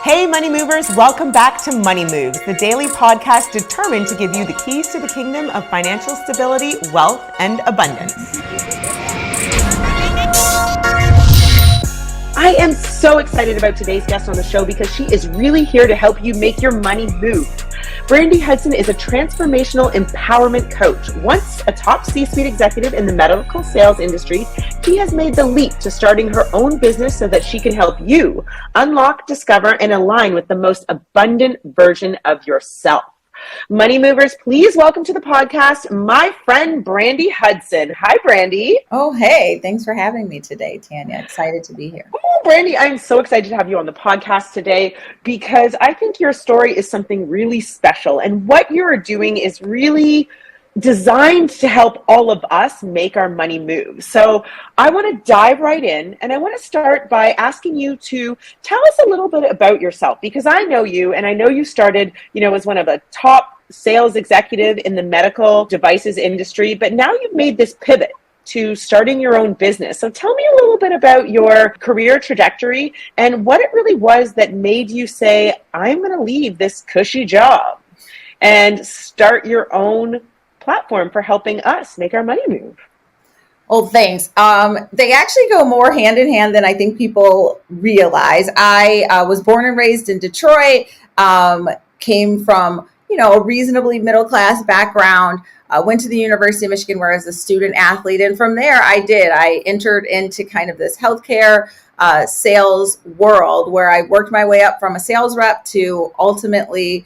Hey Money Movers, welcome back to Money Moves, the daily podcast determined to give you the keys to the kingdom of financial stability, wealth, and abundance. I am so excited about today's guest on the show because she is really here to help you make your money move. Brandi Hudson is a transformational empowerment coach. Once a top C-suite executive in the medical sales industry, she has made the leap to starting her own business so that she can help you unlock, discover, and align with the most abundant version of yourself. Money Movers, please welcome to the podcast my friend Brandi Hudson. Hi, Brandi. Oh, hey, thanks for having me today, Tanya. Excited to be here. Oh, Brandi, I'm so excited to have you on the podcast today because I think your story is something really special, and what you're doing is really designed to help all of us make our money move. So I want to dive right in, and I want to start by asking you to tell us a little bit about yourself, because I know you, and I know you started, as one of the top sales executive in the medical devices industry, but now you've made this pivot to starting your own business. So tell me a little bit about your career trajectory and what it really was that made you say, I'm going to leave this cushy job and start your own platform for helping us make our money move. Well, thanks. They actually go more hand in hand than I think people realize. I was born and raised in Detroit, came from, a reasonably middle-class background, went to the University of Michigan where I was a student athlete. And from there, I entered into kind of this healthcare sales world where I worked my way up from a sales rep to ultimately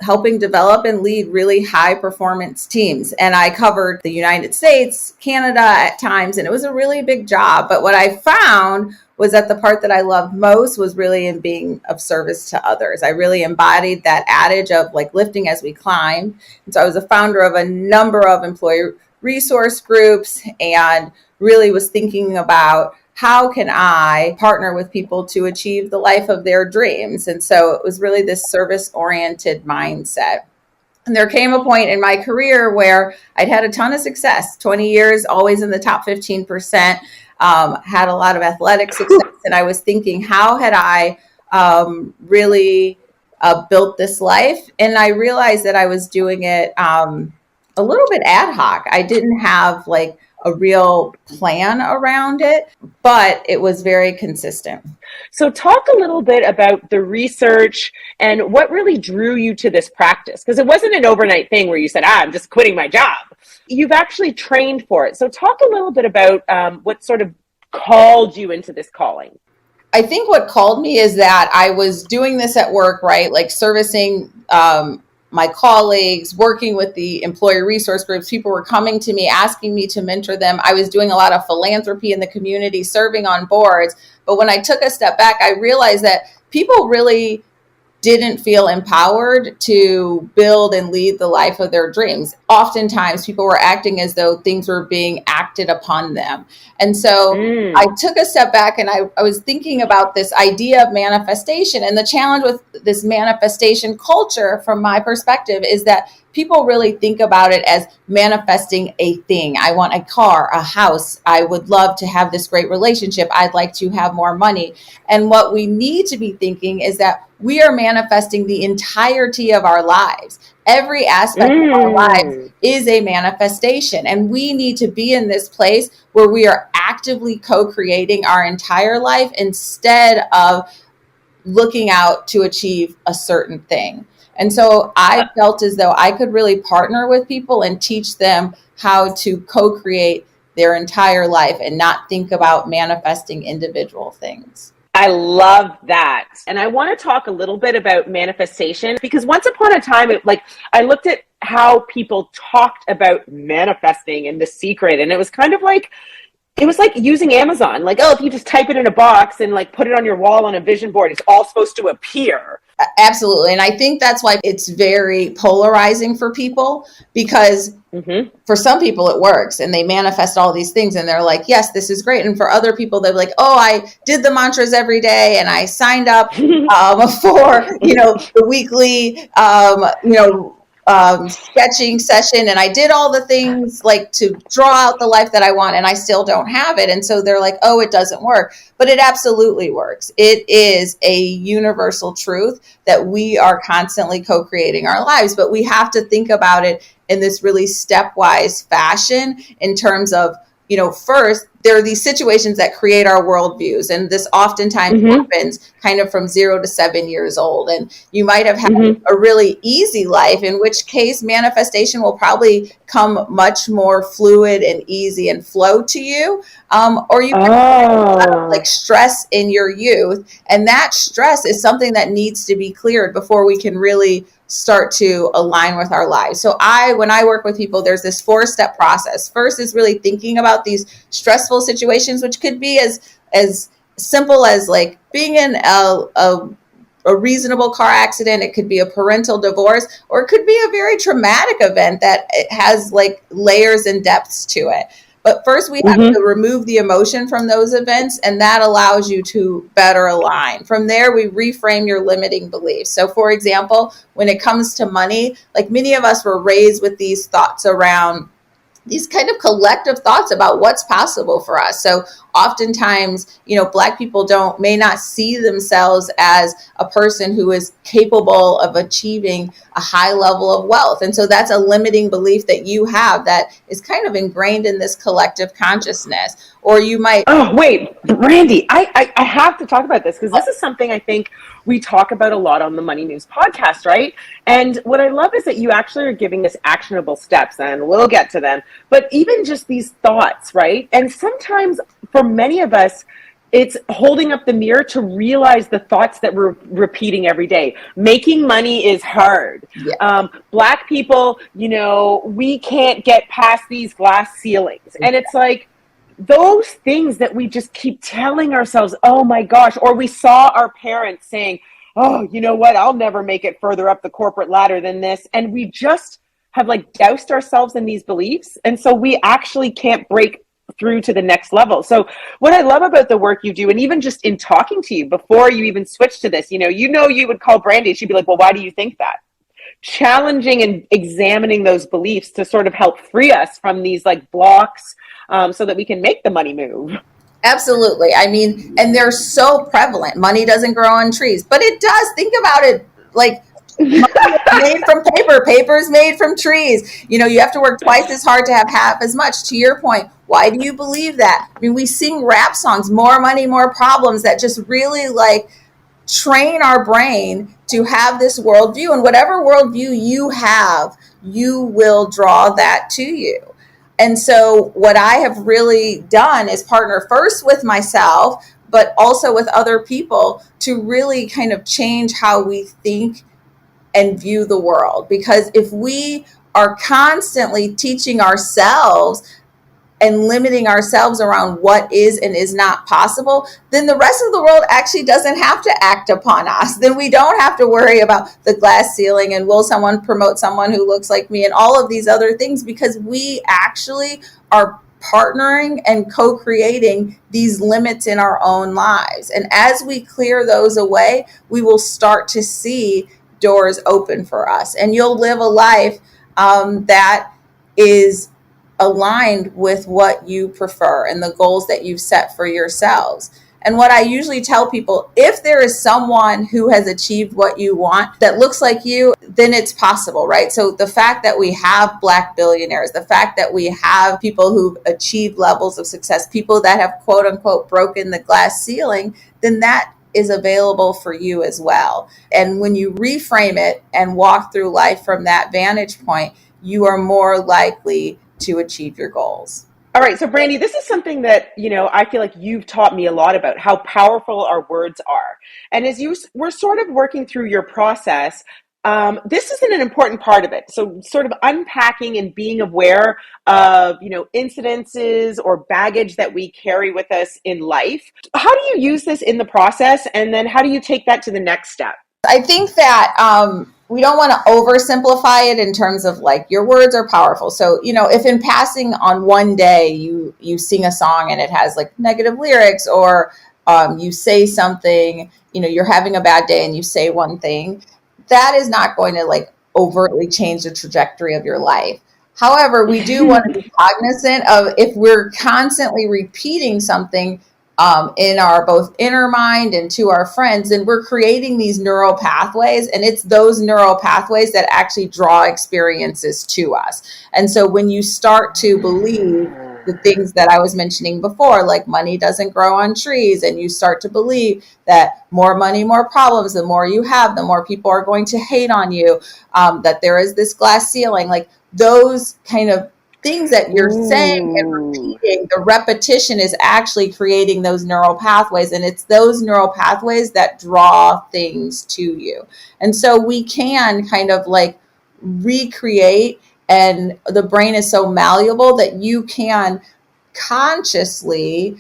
helping develop and lead really high performance teams. And I covered the United States, Canada at times, and it was a really big job. But what I found was that the part that I loved most was really in being of service to others. I really embodied that adage of like lifting as we climb. And so I was a founder of a number of employee resource groups and really was thinking about how can I partner with people to achieve the life of their dreams? And so it was really this service-oriented mindset. And there came a point in my career where I'd had a ton of success, 20 years, always in the top 15%, had a lot of athletic success. And I was thinking, how had I really built this life? And I realized that I was doing it a little bit ad hoc. I didn't have like a real plan around it, but it was very consistent. So talk a little bit about the research and what really drew you to this practice, because it wasn't an overnight thing where you said, I'm just quitting my job. You've actually trained for it. So talk a little bit about what sort of called you into this calling. I think what called me is that I was doing this at work, right? Like servicing my colleagues, working with the employee resource groups. People were coming to me, asking me to mentor them. I was doing a lot of philanthropy in the community, serving on boards. But when I took a step back, I realized that people really didn't feel empowered to build and lead the life of their dreams. Oftentimes, people were acting as though things were being acted upon them. And so I took a step back and I was thinking about this idea of manifestation. And the challenge with this manifestation culture, from my perspective, is that people really think about it as manifesting a thing. I want a car, a house. I would love to have this great relationship. I'd like to have more money. And what we need to be thinking is that we are manifesting the entirety of our lives. Every aspect of our lives is a manifestation. And we need to be in this place where we are actively co-creating our entire life instead of looking out to achieve a certain thing. And so I felt as though I could really partner with people and teach them how to co-create their entire life and not think about manifesting individual things. I love that. And I want to talk a little bit about manifestation, because once upon a time, I looked at how people talked about manifesting and the secret, and it was kind of like, it was like using Amazon. Like, if you just type it in a box and put it on your wall on a vision board, it's all supposed to appear. Absolutely. And I think that's why it's very polarizing for people, because for some people it works and they manifest all these things and they're like, yes, this is great. And for other people, they're like, I did the mantras every day and I signed up for, the weekly, sketching session, and I did all the things like to draw out the life that I want, and I still don't have it. And so they're like, oh, it doesn't work. But it absolutely works. It is a universal truth that we are constantly co-creating our lives, but we have to think about it in this really stepwise fashion in terms of, first, there are these situations that create our worldviews. And this oftentimes happens kind of from 0 to 7 years old. And you might have had a really easy life, in which case manifestation will probably come much more fluid and easy and flow to you. Or you could have a lot of like stress in your youth. And that stress is something that needs to be cleared before we can really start to align with our lives. So when I work with people, there's this 4-step process. First is really thinking about these stressful situations, which could be as simple as like being in a reasonable car accident. It could be a parental divorce, or it could be a very traumatic event that it has like layers and depths to it. But first, we have to remove the emotion from those events, and that allows you to better align. From there, we reframe your limiting beliefs. So, for example, when it comes to money, like many of us were raised with these thoughts around these kind of collective thoughts about what's possible for us. So oftentimes, Black people may not see themselves as a person who is capable of achieving a high level of wealth. And so that's a limiting belief that you have that is kind of ingrained in this collective consciousness. Or you might... Oh, wait, Brandi, I have to talk about this, because this is something I think we talk about a lot on the Money News podcast, right? And what I love is that you actually are giving us actionable steps, and we'll get to them. But even just these thoughts, right? And sometimes for many of us, it's holding up the mirror to realize the thoughts that we're repeating every day. Making money is hard. Yeah. Black people, we can't get past these glass ceilings. And it's like, those things that we just keep telling ourselves, oh my gosh, or we saw our parents saying, oh, you know what, I'll never make it further up the corporate ladder than this. And we just have like doused ourselves in these beliefs. And so we actually can't break through to the next level. So what I love about the work you do, and even just in talking to you before you even switch to this, you would call Brandi, she'd be like, well, why do you think that? Challenging and examining those beliefs to sort of help free us from these like blocks, so that we can make the money move. Absolutely. I mean, and they're so prevalent. Money doesn't grow on trees, but it does. Think about it, like money is made from paper. Paper is made from trees. You have to work twice as hard to have half as much. To your point, why do you believe that? I mean, we sing rap songs, more money, more problems, that just really like train our brain to have this worldview. And whatever worldview you have, you will draw that to you. And so what I have really done is partner first with myself, but also with other people to really kind of change how we think and view the world. Because if we are constantly teaching ourselves and limiting ourselves around what is and is not possible, then the rest of the world actually doesn't have to act upon us. Then we don't have to worry about the glass ceiling and will someone promote someone who looks like me and all of these other things, because we actually are partnering and co-creating these limits in our own lives. And as we clear those away, we will start to see doors open for us. And you'll live a life that is aligned with what you prefer and the goals that you've set for yourselves. And what I usually tell people, if there is someone who has achieved what you want that looks like you, then it's possible, right? So the fact that we have Black billionaires, the fact that we have people who've achieved levels of success, people that have quote unquote broken the glass ceiling, then that is available for you as well. And when you reframe it and walk through life from that vantage point, you are more likely to achieve your goals. All right. So Brandi, this is something that, I feel like you've taught me a lot about how powerful our words are. And as we're sort of working through your process, this isn't an important part of it. So sort of unpacking and being aware of, incidences or baggage that we carry with us in life. How do you use this in the process? And then how do you take that to the next step? I think that we don't want to oversimplify it in terms of like your words are powerful. So, if in passing on one day you sing a song and it has like negative lyrics, or you say something, you're having a bad day and you say one thing, that is not going to like overtly change the trajectory of your life. However, we do want to be cognizant of if we're constantly repeating something in our both inner mind and to our friends, and we're creating these neural pathways, and it's those neural pathways that actually draw experiences to us. And so when you start to believe the things that I was mentioning before, like money doesn't grow on trees, and you start to believe that more money, more problems, the more you have, the more people are going to hate on you, that there is this glass ceiling, like those kind of things that you're saying and Ooh. repeating, the repetition is actually creating those neural pathways. And it's those neural pathways that draw things to you. And so we can kind of like recreate, and the brain is so malleable that you can consciously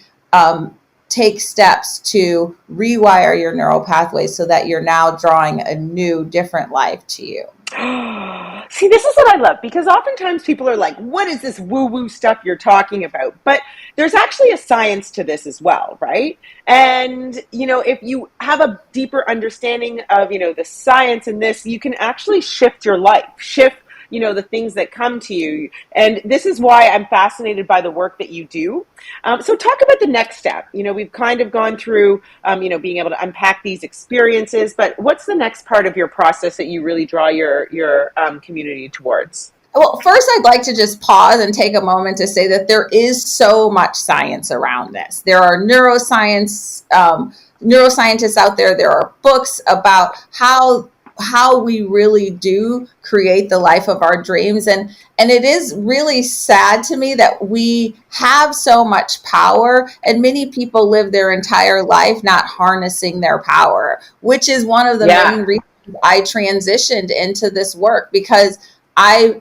take steps to rewire your neural pathways so that you're now drawing a new, different life to you. See, this is what I love, because oftentimes people are like, what is this woo woo stuff you're talking about? But there's actually a science to this as well, right? And, if you have a deeper understanding of, the science in this, you can actually shift your life, shift, the things that come to you. And this is why I'm fascinated by the work that you do. So talk about the next step. We've kind of gone through, being able to unpack these experiences, but what's the next part of your process that you really draw your community towards? Well, first, I'd like to just pause and take a moment to say that there is so much science around this. There are neuroscientists out there. There are books about how we really do create the life of our dreams, and it is really sad to me that we have so much power, and many people live their entire life not harnessing their power, which is one of the Yeah. main reasons I transitioned into this work, because I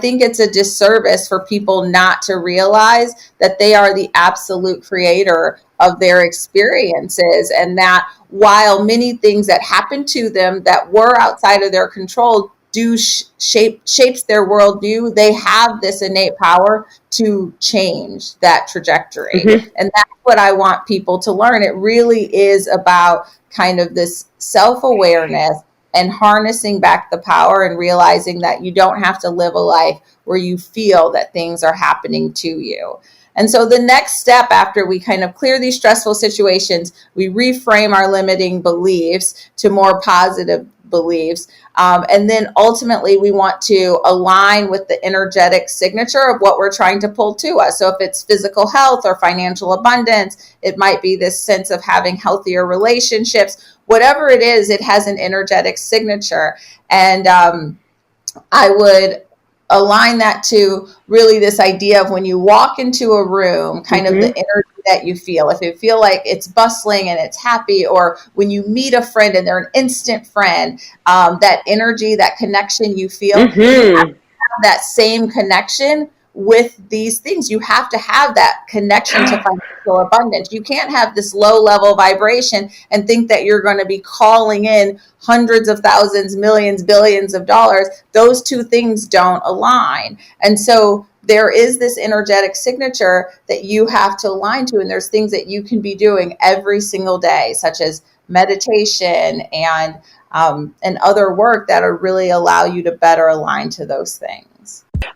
think it's a disservice for people not to realize that they are the absolute creator of their experiences, and that while many things that happen to them that were outside of their control do shapes their worldview, they have this innate power to change that trajectory. Mm-hmm. And that's what I want people to learn. It really is about kind of this self-awareness and harnessing back the power and realizing that you don't have to live a life where you feel that things are happening to you. And so the next step, after we kind of clear these stressful situations, we reframe our limiting beliefs to more positive beliefs. And then ultimately, we want to align with the energetic signature of what we're trying to pull to us. So if it's physical health or financial abundance, it might be this sense of having healthier relationships. Whatever it is, it has an energetic signature. And I would align that to really this idea of when you walk into a room, kind of the Mm-hmm. energy that you feel. If you feel like it's bustling and it's happy, or when you meet a friend and they're an instant friend, that energy, that connection you feel, you have Mm-hmm. that same connection with these things. You have to have that connection to financial abundance. You can't have this low level vibration and think that you're going to be calling in hundreds of thousands, millions, billions of dollars. Those two things don't align. And so there is this energetic signature that you have to align to. And there's things that you can be doing every single day, such as meditation and other work that will really allow you to better align to those things.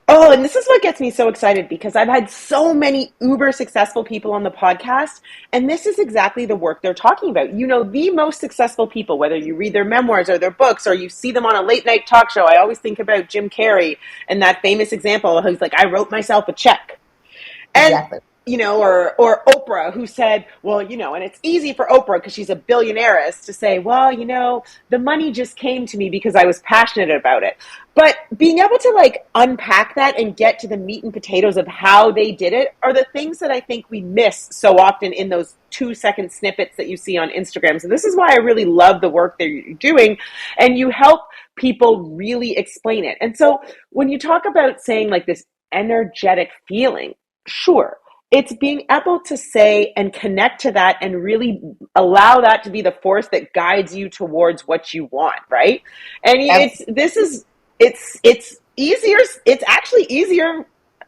Oh, and this is what gets me so excited, because I've had so many uber successful people on the podcast, and this is exactly the work they're talking about. The most successful people, whether you read their memoirs or their books or you see them on a late night talk show. I always think about Jim Carrey and that famous example. He's like, I wrote myself a check. And Exactly. or Oprah, who said, well, and it's easy for Oprah because she's a billionaireess to say, well, the money just came to me because I was passionate about it. But being able to like unpack that and get to the meat and potatoes of how they did it are the things that I think we miss so often in those 2-second snippets that you see on Instagram. So this is why I really love the work that you're doing, and you help people really explain it. And so when you talk about saying like this energetic feeling, sure, it's being able to say and connect to that and really allow that to be the force that guides you towards what you want, right? And Yes. it's easier. It's actually easier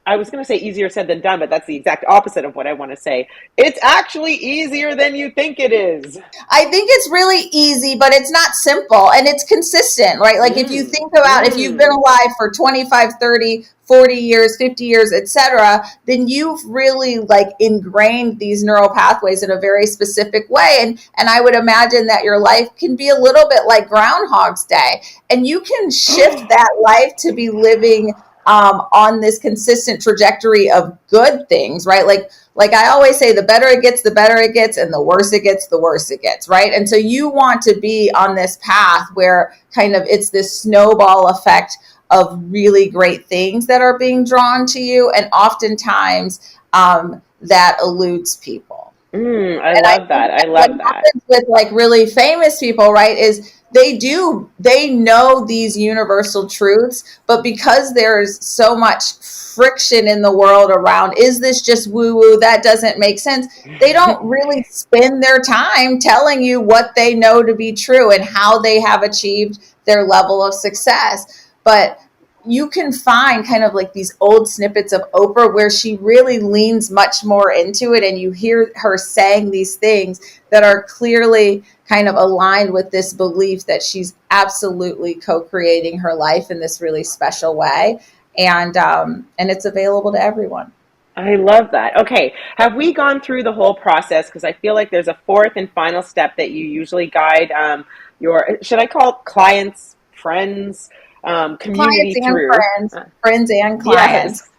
I was going to say easier said than done, but that's the exact opposite of what I want to say. It's actually easier than you think it is. I think it's really easy, but it's not simple and it's consistent, right? Like if you Mm, think about if you've been mm. alive for 25, 30, 40 years, 50 years, etc., then you've really like ingrained these neural pathways in a very specific way. And I would imagine that your life can be a little bit like Groundhog's Day. And you can shift that life to be living on this consistent trajectory of good things, right? Like I always say, the better it gets, the better it gets, and the worse it gets, the worse it gets, right? And so you want to be on this path where kind of it's this snowball effect of really great things that are being drawn to you, and oftentimes that eludes people. I And I love think that. I that what love that. happens with like really famous people, right, is they know these universal truths, but because there's so much friction in the world around, is this just woo woo? That doesn't make sense. They don't really spend their time telling you what they know to be true and how they have achieved their level of success. But you can find kind of like these old snippets of Oprah where she really leans much more into it, and you hear her saying these things that are clearly kind of aligned with this belief that she's absolutely co-creating her life in this really special way, and it's available to everyone. I love that. Okay. Have we gone through the whole process? Because I feel like there's a fourth and final step that you usually guide your, should I call it clients, friends, Clients community and through? friends and clients. Yes.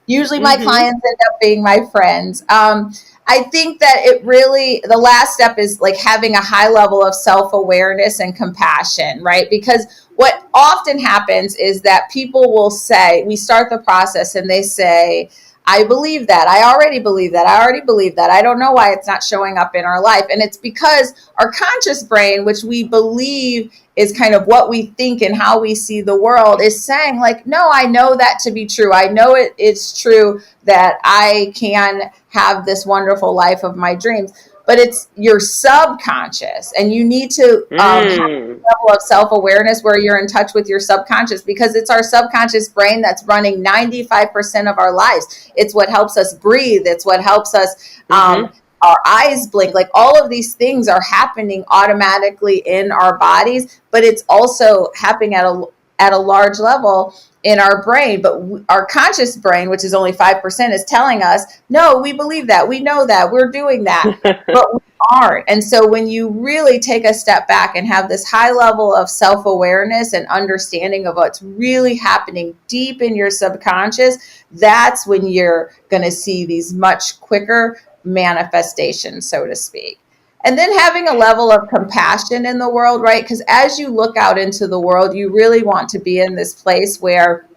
Usually my Mm-hmm. clients end up being my friends. I think that it really, the last step is like having a high level of self-awareness and compassion, right? Because what often happens is that people will say, we start the process and they say, I believe that. I already believe that. I already believe that. I don't know why it's not showing up in our life. And it's because our conscious brain, which we believe is kind of what we think and how we see the world, is saying like, no, I know that to be true. I know it's true that I can have this wonderful life of my dreams. But it's your subconscious, and you need to have Mm. a level of self-awareness where you're in touch with your subconscious, because it's our subconscious brain that's running 95% of our lives. It's what helps us breathe. It's what helps us Mm-hmm. our eyes blink. Like all of these things are happening automatically in our bodies, but it's also happening at a large level in our brain. But our conscious brain, which is only 5%, is telling us, no, we believe that, we know that, we're doing that, but we aren't. And so when you really take a step back and have this high level of self-awareness and understanding of what's really happening deep in your subconscious, that's when you're going to see these much quicker manifestations, so to speak. And then having a level of compassion in the world, right? Because as you look out into the world, you really want to be in this place where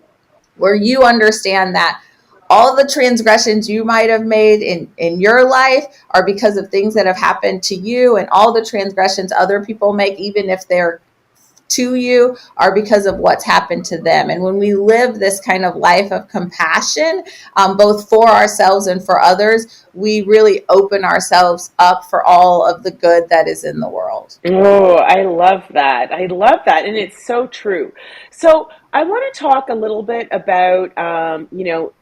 you understand that all the transgressions you might have made in your life are because of things that have happened to you, and all the transgressions other people make, even if they're to you, are because of what's happened to them. And when we live this kind of life of compassion, both for ourselves and for others, we really open ourselves up for all of the good that is in the world. Oh, I love that. I love that. And it's so true. So I want to talk a little bit about,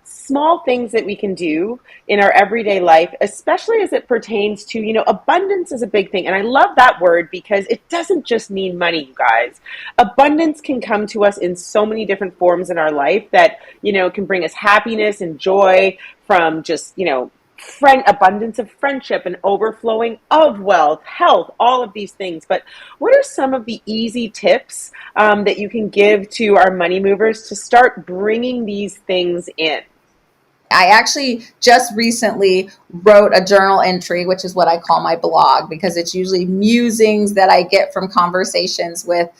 small things that we can do in our everyday life, especially as it pertains to, abundance is a big thing. And I love that word because it doesn't just mean money, you guys. Abundance can come to us in so many different forms in our life that, can bring us happiness and joy from just, abundance of friendship and overflowing of wealth, health, all of these things. But what are some of the easy tips that you can give to our money movers to start bringing these things in? I actually just recently wrote a journal entry, which is what I call my blog, because it's usually musings that I get from conversations with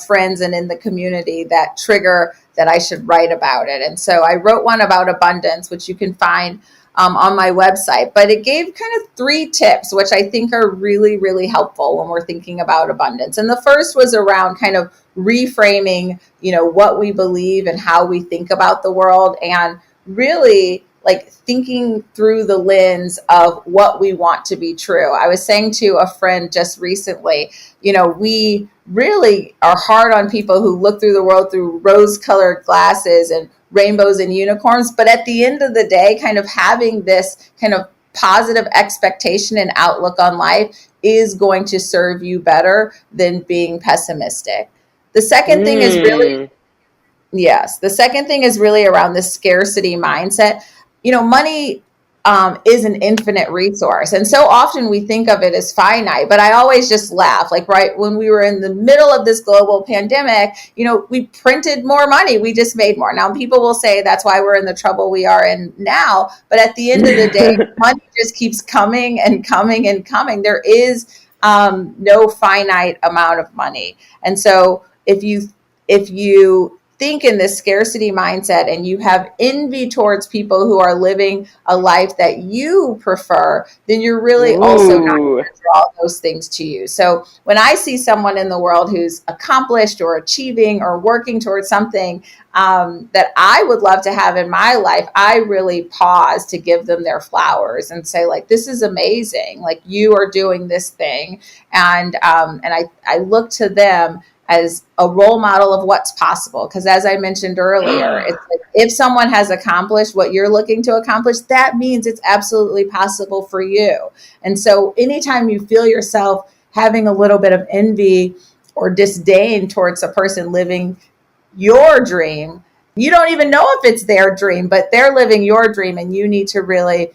friends and in the community that trigger that I should write about it. And so I wrote one about abundance, which you can find on my website. But it gave kind of 3 tips, which I think are really, really helpful when we're thinking about abundance. And the first was around kind of reframing, what we believe and how we think about the world, and really like thinking through the lens of what we want to be true. I was saying to a friend just recently, we really are hard on people who look through the world through rose-colored glasses and rainbows and unicorns. But at the end of the day, kind of having this kind of positive expectation and outlook on life is going to serve you better than being pessimistic. The second thing is really, Mm. yes, the second thing is really around the scarcity mindset. Money is an infinite resource. And so often we think of it as finite, but I always just laugh. Like, right when we were in the middle of this global pandemic, we printed more money. We just made more. Now, people will say that's why we're in the trouble we are in now. But at the end of the day, money just keeps coming and coming and coming. There is no finite amount of money. And so if you think in this scarcity mindset and you have envy towards people who are living a life that you prefer, then you're really also not Ooh. going to draw those things to you. So when I see someone in the world who's accomplished or achieving or working towards something that I would love to have in my life, I really pause to give them their flowers and say, like, this is amazing. Like, you are doing this thing. And I look to them as a role model of what's possible. Because as I mentioned earlier, it's like if someone has accomplished what you're looking to accomplish, that means it's absolutely possible for you. And so anytime you feel yourself having a little bit of envy or disdain towards a person living your dream, you don't even know if it's their dream, but they're living your dream, and you need to really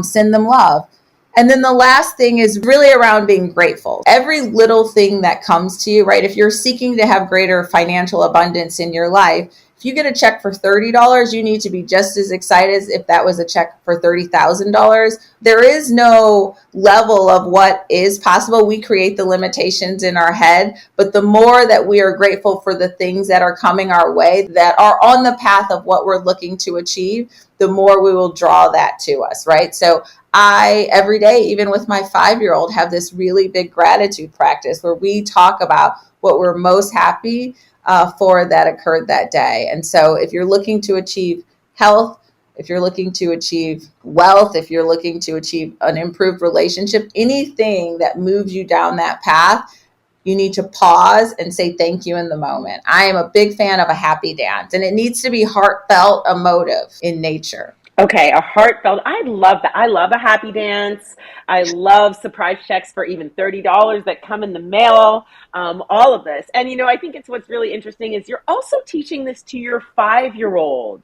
send them love. And then the last thing is really around being grateful. Every little thing that comes to you, right? If you're seeking to have greater financial abundance in your life, if you get a check for $30, you need to be just as excited as if that was a check for $30,000. There is no level of what is possible. We create the limitations in our head, but the more that we are grateful for the things that are coming our way, that are on the path of what we're looking to achieve, the more we will draw that to us, right? So I, every day, even with my 5-year-old, have this really big gratitude practice where we talk about what we're most happy for that occurred that day. And so if you're looking to achieve health, if you're looking to achieve wealth, if you're looking to achieve an improved relationship, anything that moves you down that path, you need to pause and say thank you in the moment. I am a big fan of a happy dance, and it needs to be heartfelt, emotive in nature. Okay, a heartfelt. I love that. I love a happy dance. I love surprise checks for even $30 that come in the mail. All of this. And I think it's what's really interesting is you're also teaching this to your 5-year-old.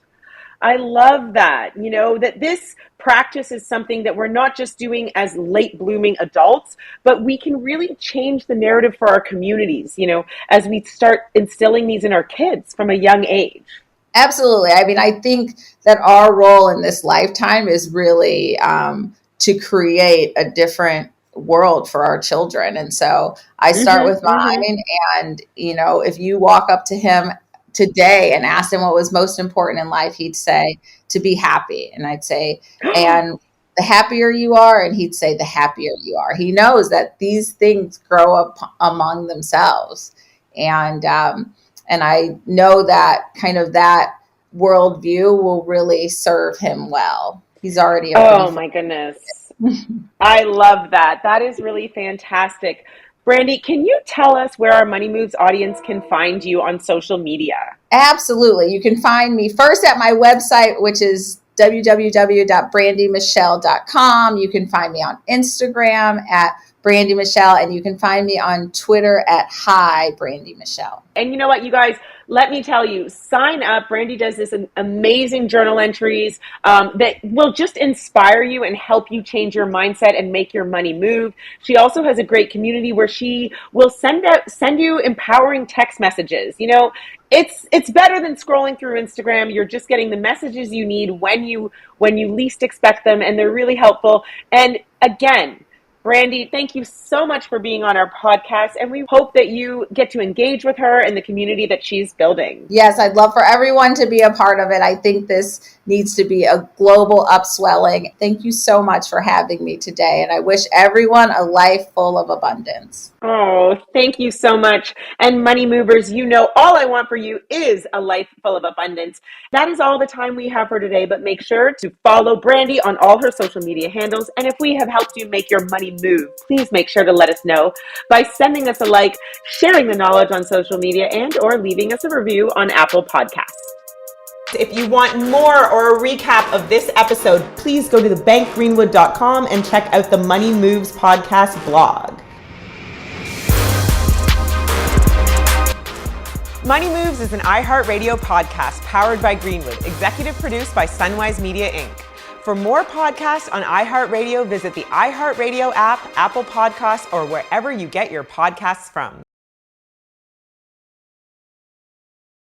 I love that, that this practice is something that we're not just doing as late blooming adults, but we can really change the narrative for our communities, as we start instilling these in our kids from a young age. Absolutely. I mean, I think that our role in this lifetime is really to create a different world for our children. And so I start with Mm-hmm. mine. And, if you walk up to him today and ask him what was most important in life, he'd say to be happy. And I'd say, and the happier you are, and he'd say, the happier you are. He knows that these things grow up among themselves. And I know that kind of that worldview will really serve him well. He's already a pretty Oh fun. my goodness. I love that. That is really fantastic. Brandi, can you tell us where our Money Moves audience can find you on social media? Absolutely. You can find me first at my website, which is www.brandymichelle.com. You can find me on Instagram at Brandi Michelle, and you can find me on Twitter at Hi Brandi Michelle. And you know what, you guys, let me tell you, sign up. Brandi does this amazing journal entries that will just inspire you and help you change your mindset and make your money move. She also has a great community where she will send you empowering text messages. It's better than scrolling through Instagram. You're just getting the messages you need when you least expect them, and they're really helpful. And again, Brandi, thank you so much for being on our podcast, and we hope that you get to engage with her and the community that she's building. Yes, I'd love for everyone to be a part of it. I think this needs to be a global upswelling. Thank you so much for having me today, and I wish everyone a life full of abundance. Oh, thank you so much. And Money Movers, all I want for you is a life full of abundance. That is all the time we have for today, but make sure to follow Brandi on all her social media handles. And if we have helped you make your money move, please make sure to let us know by sending us a like, sharing the knowledge on social media, and or leaving us a review on Apple Podcasts. If you want more or a recap of this episode, please go to thebankgreenwood.com and check out the Money Moves podcast blog. Money Moves is an iHeartRadio podcast powered by Greenwood, executive produced by Sunwise Media Inc. For more podcasts on iHeartRadio, visit the iHeartRadio app, Apple Podcasts, or wherever you get your podcasts from.